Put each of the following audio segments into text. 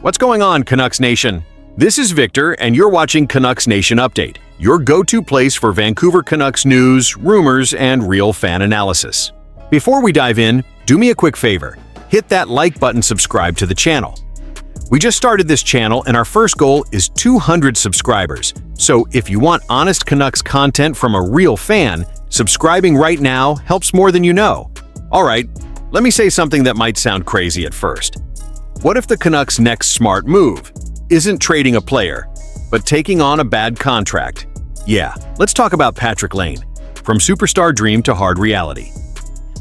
What's going on, Canucks Nation? This is Victor, and you're watching Canucks Nation Update, your go-to place for Vancouver Canucks news, rumors, and real fan analysis. Before we dive in, do me a quick favor. Hit that like button, subscribe to the channel. We just started this channel, and our first goal is 200 subscribers. So if you want honest Canucks content from a real fan, subscribing right now helps more than you know. All right, let me say something that might sound crazy at first. What if the Canucks' next smart move isn't trading a player, but taking on a bad contract? Yeah, let's talk about Patrick Laine, from superstar dream to hard reality.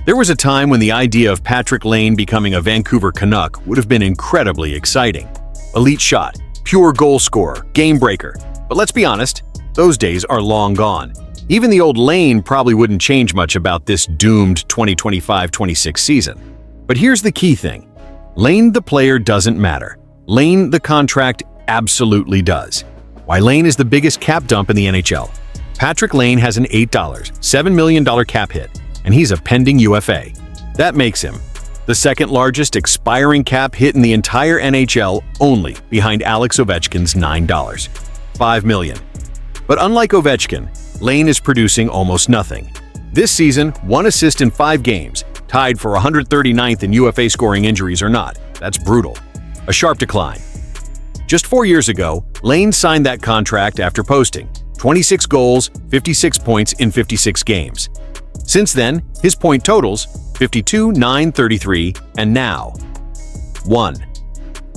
There was a time when the idea of Patrick Laine becoming a Vancouver Canuck would have been incredibly exciting. Elite shot, pure goal scorer, game breaker. But let's be honest, those days are long gone. Even the old Laine probably wouldn't change much about this doomed 2025-26 season. But here's the key thing. Laine the player doesn't matter. Laine the contract absolutely does. Why Laine is the biggest cap dump in the NHL. Patrick Laine has an $7 million cap hit, and he's a pending UFA. That makes him the second largest expiring cap hit in the entire NHL, only behind Alex Ovechkin's $5 million. But unlike Ovechkin, Laine is producing almost nothing. This season, 1 assist in 5 games, tied for 139th in UFA scoring injuries or not. That's brutal. A sharp decline. Just 4 years ago, Laine signed that contract after posting 26 goals, 56 points in 56 games. Since then, his point totals 52, 9, 33, and now 1.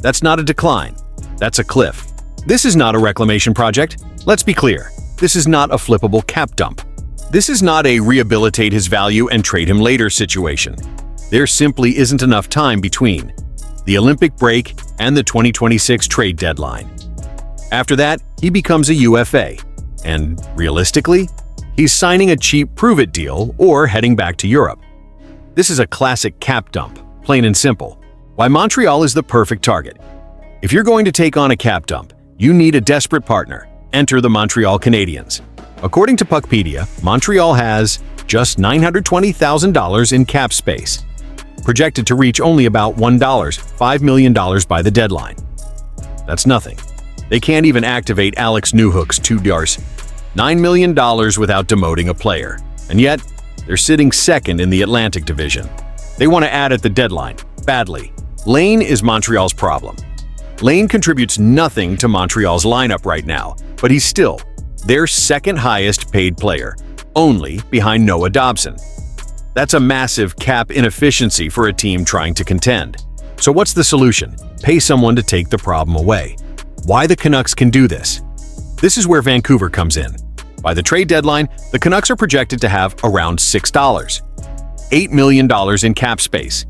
That's not a decline. That's a cliff. This is not a reclamation project. Let's be clear. This is not a flippable cap dump. This is not a rehabilitate his value and trade him later situation. There simply isn't enough time between the Olympic break and the 2026 trade deadline. After that, he becomes a UFA. And realistically, he's signing a cheap prove-it deal or heading back to Europe. This is a classic cap dump, plain and simple. Why Montreal is the perfect target. If you're going to take on a cap dump, you need a desperate partner. Enter the Montreal Canadiens. According to Puckpedia, Montreal has just $920,000 in cap space, projected to reach only about $5 million by the deadline. That's nothing. They can't even activate Alex Newhook's $9 million without demoting a player. And yet, they're sitting second in the Atlantic Division. They want to add at the deadline, badly. Laine is Montreal's problem. Laine contributes nothing to Montreal's lineup right now, but he's still their second highest paid player, only behind Noah Dobson. That's a massive cap inefficiency for a team trying to contend. So what's the solution? Pay someone to take the problem away. Why the Canucks can do this? This is where Vancouver comes in. By the trade deadline, the Canucks are projected to have around $8 million in cap space.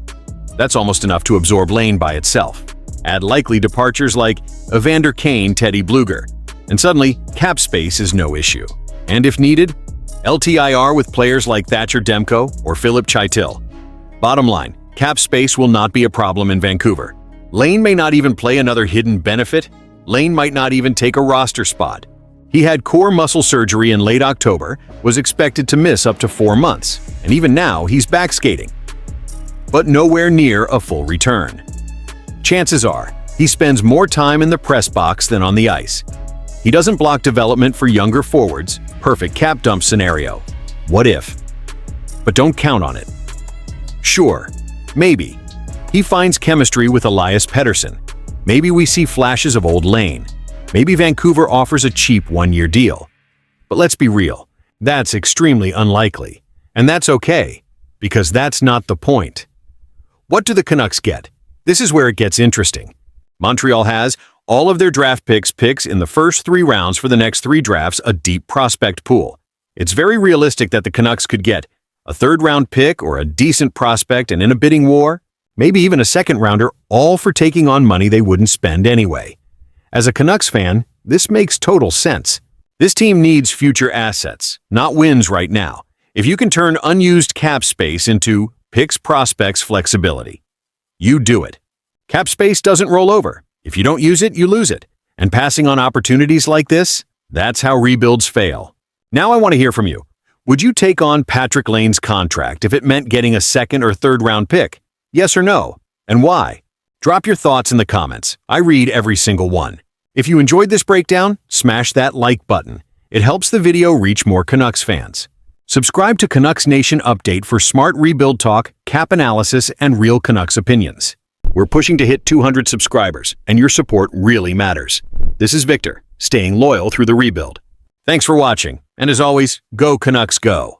That's almost enough to absorb Laine by itself. Add likely departures like Evander Kane, Teddy Bluger, and suddenly, cap space is no issue. And if needed, LTIR with players like Thatcher Demko or Philip Chytil. Bottom line, cap space will not be a problem in Vancouver. Laine may not even play another hidden benefit. Laine might not even take a roster spot. He had core muscle surgery in late October, was expected to miss up to 4 months, and even now he's back skating. But nowhere near a full return. Chances are, he spends more time in the press box than on the ice. He doesn't block development for younger forwards, perfect cap dump scenario. What if? But don't count on it. Sure, maybe. He finds chemistry with Elias Pettersson. Maybe we see flashes of old Laine. Maybe Vancouver offers a cheap 1-year deal. But let's be real, that's extremely unlikely. And that's okay, because that's not the point. What do the Canucks get? This is where it gets interesting. Montreal has all of their draft picks in the first 3 rounds for the next 3 drafts, a deep prospect pool. It's very realistic that the Canucks could get a 3rd-round pick or a decent prospect, and in a bidding war, maybe even a 2nd-rounder, all for taking on money they wouldn't spend anyway. As a Canucks fan, this makes total sense. This team needs future assets, not wins right now. If you can turn unused cap space into picks prospects flexibility, you do it. Cap space doesn't roll over. If you don't use it, you lose it. And passing on opportunities like this, that's how rebuilds fail. Now I want to hear from you. Would you take on Patrick Laine's contract if it meant getting a 2nd or 3rd round pick? Yes or no? And why? Drop your thoughts in the comments. I read every single one. If you enjoyed this breakdown, smash that like button. It helps the video reach more Canucks fans. Subscribe to Canucks Nation Update for smart rebuild talk, cap analysis, and real Canucks opinions. We're pushing to hit 200 subscribers, and your support really matters. This is Victor, staying loyal through the rebuild. Thanks for watching, and as always, go Canucks go!